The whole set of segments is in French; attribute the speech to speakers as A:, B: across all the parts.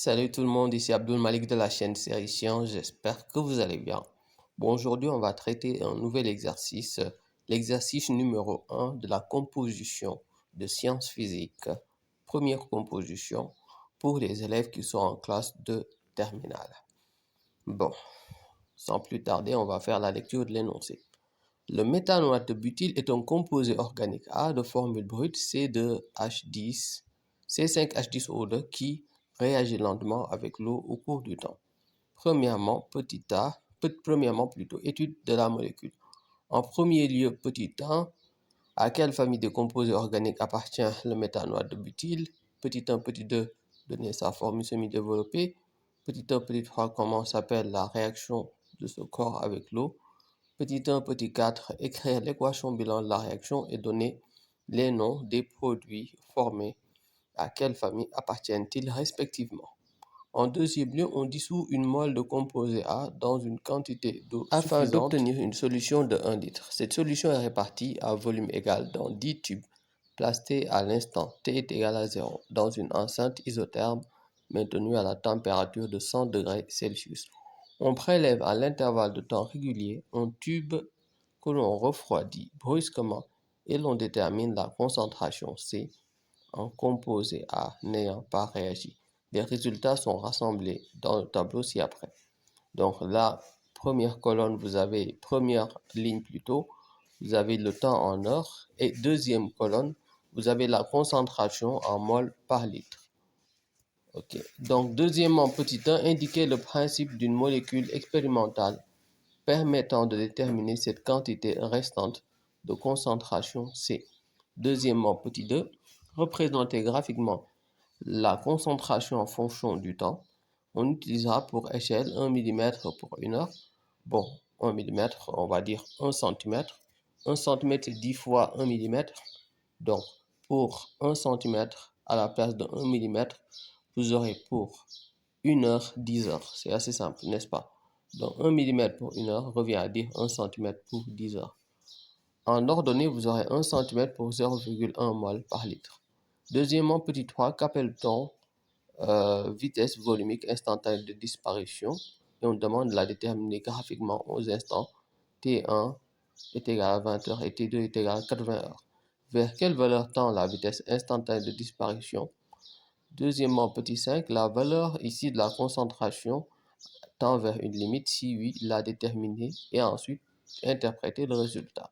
A: Salut tout le monde, ici Abdul Malik de la chaîne Série Science, j'espère que vous allez bien. Bon, aujourd'hui on va traiter un nouvel exercice, l'exercice numéro 1 de la composition de sciences physiques, première composition pour les élèves qui sont en classe de terminale. Bon, sans plus tarder, on va faire la lecture de l'énoncé. Le méthanoate de butyl est un composé organique A de formule brute C2H10, C5H10O2 qui réagit lentement avec l'eau au cours du temps. Premièrement, étude de la molécule. En premier lieu, petit a, à quelle famille de composés organiques appartient le méthanoate de butyl? Petit 1, petit 2, donner sa formule semi-développée. Petit 1, petit 3, comment s'appelle la réaction de ce corps avec l'eau? Petit 1, petit 4, écrire l'équation bilan de la réaction et donner les noms des produits formés. À quelle famille appartiennent-ils respectivement? En deuxième lieu, on dissout une mole de composé A dans une quantité d'eau afin d'obtenir une solution de 1 litre. Cette solution est répartie à volume égal dans 10 tubes placés à l'instant T est égal à 0 dans une enceinte isotherme maintenue à la température de 100 degrés Celsius. On prélève à l'intervalle de temps régulier un tube que l'on refroidit brusquement et l'on détermine la concentration C en composé A n'ayant pas réagi. Les résultats sont rassemblés dans le tableau ci-après. Donc la première colonne, première ligne plutôt, vous avez le temps en heure et deuxième colonne, vous avez la concentration en mol par litre. Ok. Donc deuxièmement, petit 1, indiquer le principe d'une molécule expérimentale permettant de déterminer cette quantité restante de concentration C. Deuxièmement, petit 2, représenter graphiquement la concentration en fonction du temps. On utilisera pour échelle 1 mm pour 1 heure. Bon, 1 mm, on va dire 1 cm. 1 cm c'est 10 fois 1 mm. Donc, pour 1 cm à la place de 1 mm, vous aurez pour 1 heure 10 heures. C'est assez simple, n'est-ce pas? Donc 1 mm pour 1 heure revient à dire 1 cm pour 10 heures. En ordonnée, vous aurez 1 cm pour 0,1 mol par litre. Deuxièmement, petit 3, qu'appelle-t-on vitesse volumique instantanée de disparition? Et on demande de la déterminer graphiquement aux instants T1 est égal à 20 heures et T2 est égal à 80 heures. Vers quelle valeur tend la vitesse instantanée de disparition? Deuxièmement, petit 5, la valeur ici de la concentration tend vers une limite, si oui, la déterminer et ensuite interpréter le résultat.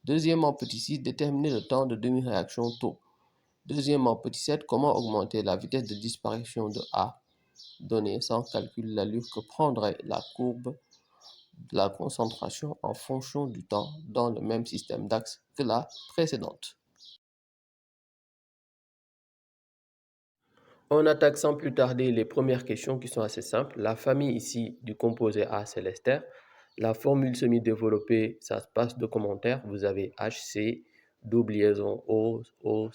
A: Deuxièmement, petit 6, déterminer le temps de demi-réaction taux. Deuxièmement, petit 7, comment augmenter la vitesse de disparition de A, donner sans calcul l'allure que prendrait la courbe de la concentration en fonction du temps dans le même système d'axe que la précédente. On attaque sans plus tarder les premières questions qui sont assez simples. La famille ici du composé A, c'est l'ester. La formule semi-développée, ça se passe de commentaires. Vous avez HC, double liaison O, O,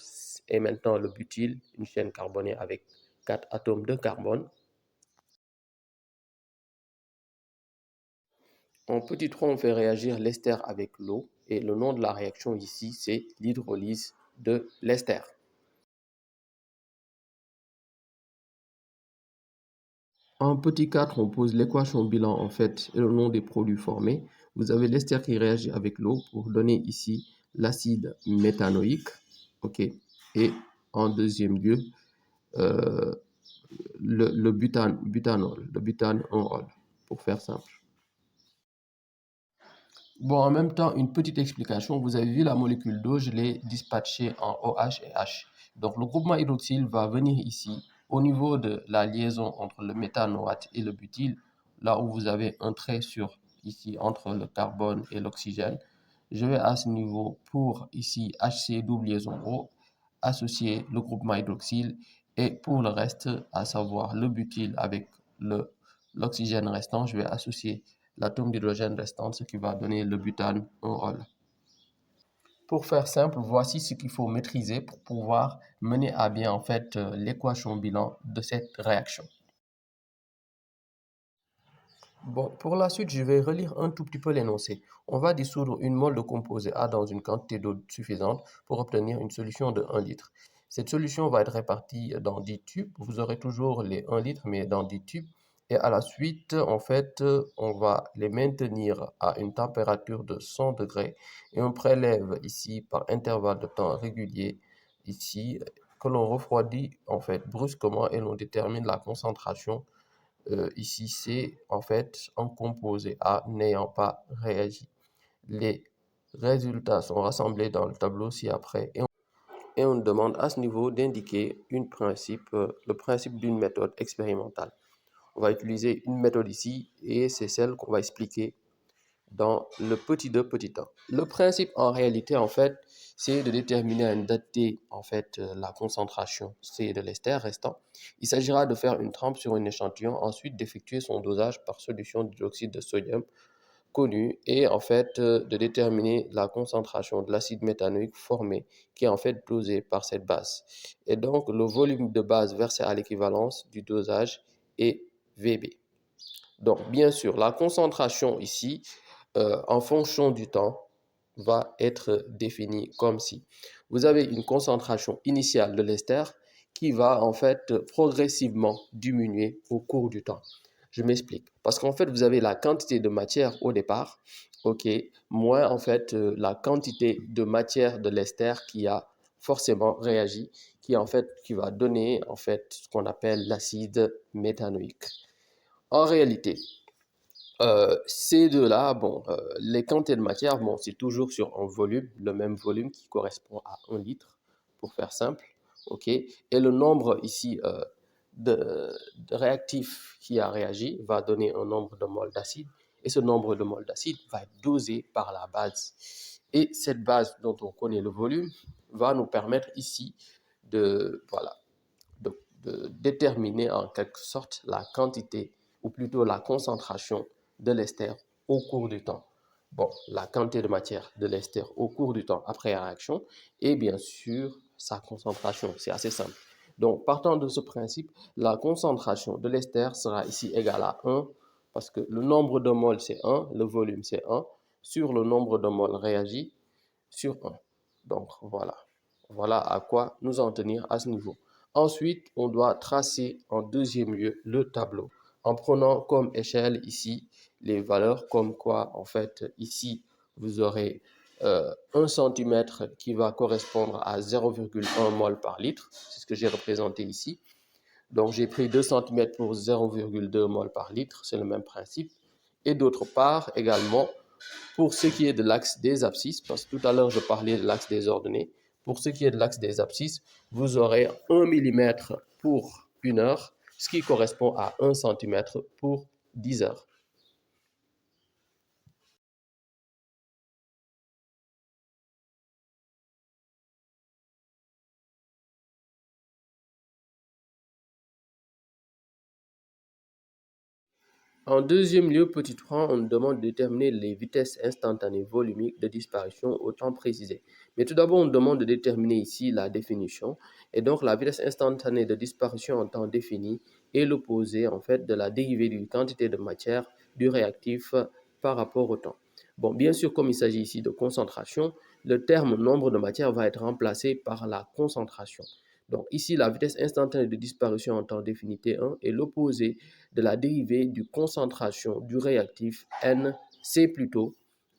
A: et maintenant le butyl, une chaîne carbonée avec 4 atomes de carbone. En petit 3, on fait réagir l'ester avec l'eau. Et le nom de la réaction ici, c'est l'hydrolyse de l'ester. En petit 4, on pose l'équation bilan en fait et le nom des produits formés. Vous avez l'ester qui réagit avec l'eau pour donner ici l'acide méthanoïque. Ok. Et en deuxième lieu, euh, le butanol, le butanol, pour faire simple. Bon, en même temps, une petite explication. Vous avez vu la molécule d'eau, je l'ai dispatchée en OH et H. Donc, le groupement hydroxyle va venir ici, au niveau de la liaison entre le méthanoate et le butyl, là où vous avez un trait sur, ici, entre le carbone et l'oxygène. Je vais à ce niveau, pour ici, HC double liaison O, associer le groupement hydroxyle, et pour le reste, à savoir le butyl avec l'oxygène restant, je vais associer l'atome d'hydrogène restant, ce qui va donner le butane en rôle. Pour faire simple, voici ce qu'il faut maîtriser pour pouvoir mener à bien en fait l'équation bilan de cette réaction. Bon, pour la suite, je vais relire un tout petit peu l'énoncé. On va dissoudre une mole de composé A dans une quantité d'eau suffisante pour obtenir une solution de 1 litre. Cette solution va être répartie dans 10 tubes. Vous aurez toujours les 1 litre, mais dans 10 tubes. Et à la suite, en fait, on va les maintenir à une température de 100 degrés et on prélève ici par intervalle de temps régulier, ici, que l'on refroidit en fait brusquement et l'on détermine la concentration. Ici, c'est en fait un composé A n'ayant pas réagi. Les résultats sont rassemblés dans le tableau ci-après et on demande à ce niveau d'indiquer le principe d'une méthode expérimentale. On va utiliser une méthode ici et c'est celle qu'on va expliquer dans le petit 2 petit 1. Le principe en réalité en fait, c'est de déterminer à une date T en fait la concentration C de l'ester restant. Il s'agira de faire une trempe sur un échantillon, ensuite d'effectuer son dosage par solution d'hydroxyde de sodium connu et en fait de déterminer la concentration de l'acide méthanoïque formé qui est en fait dosé par cette base. Et donc le volume de base versé à l'équivalence du dosage est VB. Donc bien sûr, la concentration ici, en fonction du temps, va être définie comme si vous avez une concentration initiale de l'ester qui va en fait progressivement diminuer au cours du temps. Je m'explique. Parce qu'en fait, vous avez la quantité de matière au départ, ok, moins en fait la quantité de matière de l'ester qui a forcément réagi, qui va donner en fait ce qu'on appelle l'acide méthanoïque. En réalité, ces deux-là, bon, les quantités de matière, bon, c'est toujours sur un volume, le même volume qui correspond à 1 litre, pour faire simple, ok? Et le nombre ici de réactifs qui a réagi va donner un nombre de moles d'acide, et ce nombre de moles d'acide va être dosé par la base. Et cette base dont on connaît le volume va nous permettre ici de, voilà, de déterminer en quelque sorte la quantité, ou plutôt la concentration de l'ester au cours du temps. Bon, la quantité de matière de l'ester au cours du temps après la réaction et bien sûr sa concentration. C'est assez simple. Donc, partant de ce principe, la concentration de l'ester sera ici égale à 1 parce que le nombre de moles c'est 1, le volume c'est 1, sur le nombre de moles réagi sur 1. Donc, voilà. Voilà à quoi nous en tenir à ce niveau. Ensuite, on doit tracer en deuxième lieu le tableau en prenant comme échelle ici les valeurs comme quoi en fait ici vous aurez 1 cm qui va correspondre à 0,1 mol par litre. C'est ce que j'ai représenté ici. Donc j'ai pris 2 cm pour 0,2 mol par litre, c'est le même principe. Et d'autre part également, pour ce qui est de l'axe des abscisses, parce que tout à l'heure je parlais de l'axe des ordonnées, pour ce qui est de l'axe des abscisses, vous aurez 1 mm pour 1 heure, ce qui correspond à 1 cm pour 10 heures. En deuxième lieu, petit 3, on nous demande de déterminer les vitesses instantanées volumiques de disparition au temps précisé. Mais tout d'abord, on nous demande de déterminer ici la définition. Et donc, la vitesse instantanée de disparition en temps défini est l'opposé en fait de la dérivée d'une quantité de matière du réactif par rapport au temps. Bon, bien sûr, comme il s'agit ici de concentration, le terme nombre de matière va être remplacé par la concentration. Donc ici, la vitesse instantanée de disparition en temps défini T1 est l'opposé de la dérivée du concentration du réactif N, C plutôt,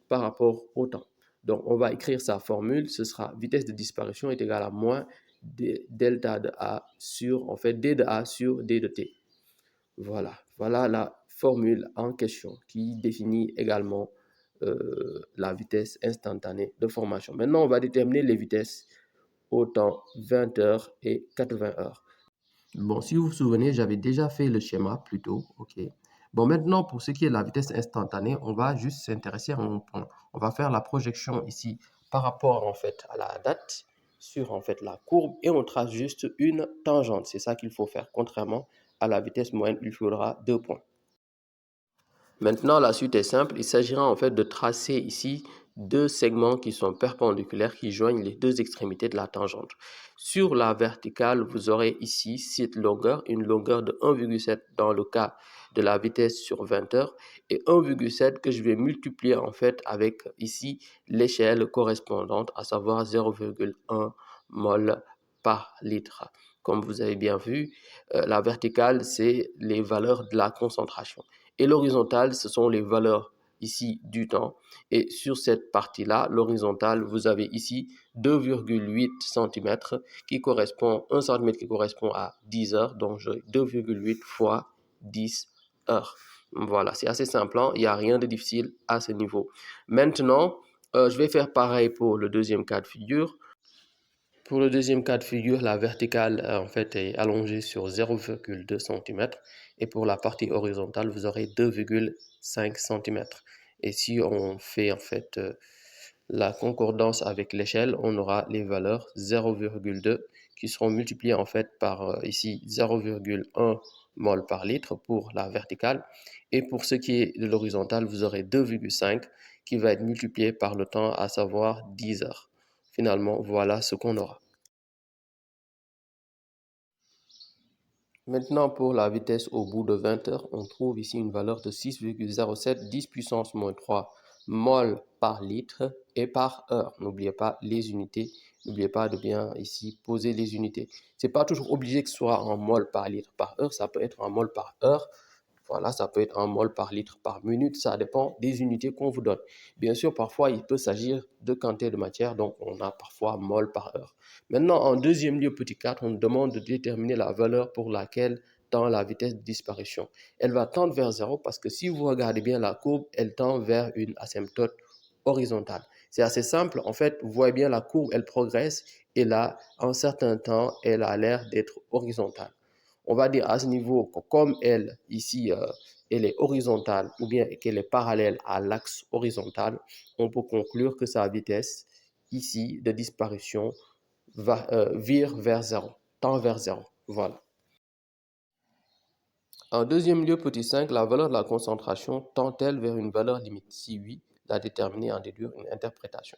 A: par rapport au temps. Donc on va écrire sa formule, ce sera vitesse de disparition est égale à moins delta de A sur, en fait, D de A sur D de T. Voilà la formule en question qui définit également la vitesse instantanée de formation. Maintenant, on va déterminer les vitesses au temps 20 heures et 80 heures. Bon, si vous vous souvenez, j'avais déjà fait le schéma plus tôt, ok. Bon, maintenant, pour ce qui est de la vitesse instantanée, on va juste s'intéresser à un point. On va faire la projection ici par rapport en fait à la date sur en fait la courbe et on trace juste une tangente. C'est ça qu'il faut faire. Contrairement à la vitesse moyenne, il faudra 2 points. Maintenant, la suite est simple. Il s'agira en fait de tracer ici deux segments qui sont perpendiculaires qui joignent les deux extrémités de la tangente. Sur la verticale, vous aurez ici cette longueur, une longueur de 1,7 dans le cas de la vitesse sur 20 heures et 1,7 que je vais multiplier en fait avec ici l'échelle correspondante, à savoir 0,1 mol par litre. Comme vous avez bien vu, la verticale, c'est les valeurs de la concentration. Et l'horizontale, ce sont les valeurs ici du temps. Et sur cette partie-là, l'horizontale, vous avez ici 2,8 cm qui correspond, 1 cm qui correspond à 10 heures. Donc, j'ai 2,8 fois 10 heures. Voilà, c'est assez simple, hein? Il n'y a rien de difficile à ce niveau. Maintenant, je vais faire pareil pour le deuxième cas de figure. Pour le deuxième cas de figure, la verticale en fait est allongée sur 0,2 cm et pour la partie horizontale, vous aurez 2,5 cm. Et si on fait en fait la concordance avec l'échelle, on aura les valeurs 0,2 qui seront multipliées en fait par ici 0,1 mol par litre pour la verticale. Et pour ce qui est de l'horizontale, vous aurez 2,5 qui va être multiplié par le temps, à savoir 10 heures. Finalement, voilà ce qu'on aura. Maintenant, pour la vitesse au bout de 20 heures, on trouve ici une valeur de 6,07 10 puissance moins 3 mol par litre et par heure. N'oubliez pas les unités. N'oubliez pas de bien ici poser les unités. Ce n'est pas toujours obligé que ce soit en mol par litre par heure. Ça peut être en mol par heure. Voilà, ça peut être en mol par litre par minute. Ça dépend des unités qu'on vous donne. Bien sûr, parfois, il peut s'agir de quantité de matière. Donc, on a parfois mol par heure. Maintenant, en deuxième lieu, petit 4, on demande de déterminer la valeur pour laquelle tend la vitesse de disparition. Elle va tendre vers 0 parce que si vous regardez bien la courbe, elle tend vers une asymptote horizontale. C'est assez simple. En fait, vous voyez bien la courbe, elle progresse et là, en certain temps, elle a l'air d'être horizontale. On va dire à ce niveau que comme elle, ici, elle est horizontale ou bien qu'elle est parallèle à l'axe horizontal, on peut conclure que sa vitesse ici de disparition vire vers 0, tend vers 0. Voilà. En deuxième lieu, petit 5, la valeur de la concentration tend-elle vers une valeur limite? Si oui, la déterminer en déduire une interprétation.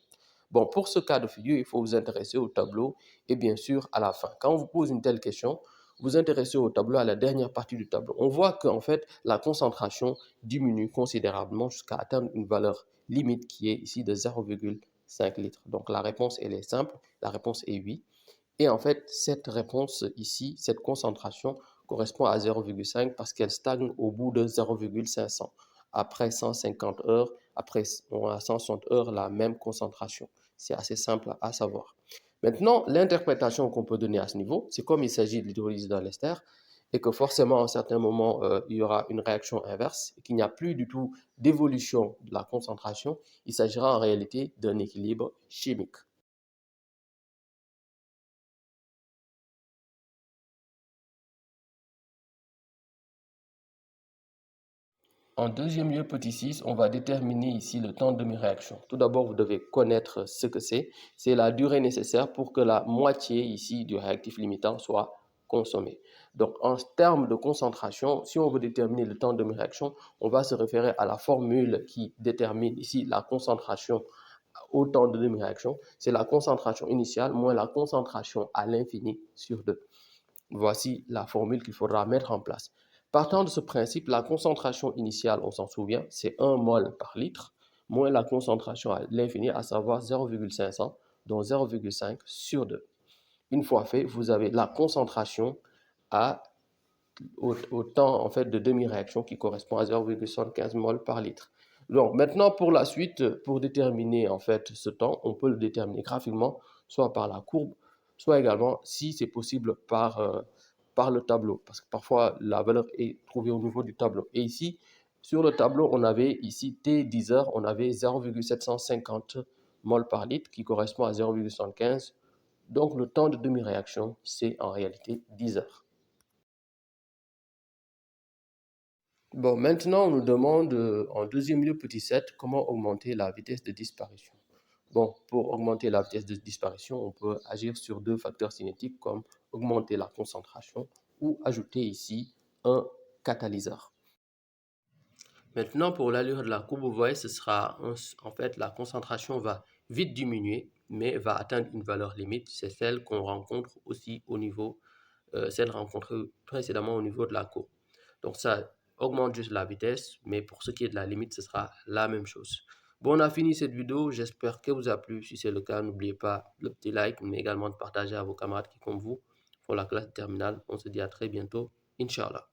A: Bon, pour ce cas de figure, il faut vous intéresser au tableau et bien sûr à la fin. Quand on vous pose une telle question, vous intéressez au tableau, à la dernière partie du tableau. On voit qu'en fait, la concentration diminue considérablement jusqu'à atteindre une valeur limite qui est ici de 0,5 litres. Donc la réponse, elle est simple. La réponse est oui. Et en fait, cette réponse ici, cette concentration correspond à 0,5 parce qu'elle stagne au bout de 0,500. Après 150 heures, après 160 heures, la même concentration. C'est assez simple à savoir. Maintenant, l'interprétation qu'on peut donner à ce niveau, c'est comme il s'agit de l'hydrolyse d'un ester et que forcément, à un certain moment, il y aura une réaction inverse et qu'il n'y a plus du tout d'évolution de la concentration. Il s'agira en réalité d'un équilibre chimique. En deuxième lieu, petit 6, on va déterminer ici le temps de demi-réaction. Tout d'abord, vous devez connaître ce que c'est. C'est la durée nécessaire pour que la moitié ici du réactif limitant soit consommée. Donc, en termes de concentration, si on veut déterminer le temps de demi-réaction, on va se référer à la formule qui détermine ici la concentration au temps de demi-réaction. C'est la concentration initiale moins la concentration à l'infini sur 2. Voici la formule qu'il faudra mettre en place. Partant de ce principe, la concentration initiale, on s'en souvient, c'est 1 mol par litre, moins la concentration à l'infini, à savoir 0,500, donc 0,5 sur 2. Une fois fait, vous avez la concentration à, au temps en fait, de demi-réaction qui correspond à 0,75 mol par litre. Donc maintenant, pour la suite, pour déterminer en fait ce temps, on peut le déterminer graphiquement, soit par la courbe, soit également, si c'est possible, par le tableau, parce que parfois la valeur est trouvée au niveau du tableau. Et ici, sur le tableau, on avait ici T 10 heures, on avait 0,750 mol par litre qui correspond à 0,75. Donc le temps de demi-réaction, c'est en réalité 10 heures. Bon, maintenant, on nous demande en deuxième lieu, petit 7, comment augmenter la vitesse de disparition. Bon, pour augmenter la vitesse de disparition, on peut agir sur deux facteurs cinétiques comme augmenter la concentration ou ajouter ici un catalyseur. Maintenant, pour l'allure de la courbe, vous voyez, ce sera en fait la concentration va vite diminuer, mais va atteindre une valeur limite. C'est celle qu'on rencontre aussi au niveau, celle rencontrée précédemment au niveau de la courbe. Donc ça augmente juste la vitesse, mais pour ce qui est de la limite, ce sera la même chose. Bon, on a fini cette vidéo, j'espère qu'elle vous a plu. Si c'est le cas, n'oubliez pas le petit like, mais également de partager à vos camarades qui, comme vous, font la classe terminale. On se dit à très bientôt, Inch'Allah.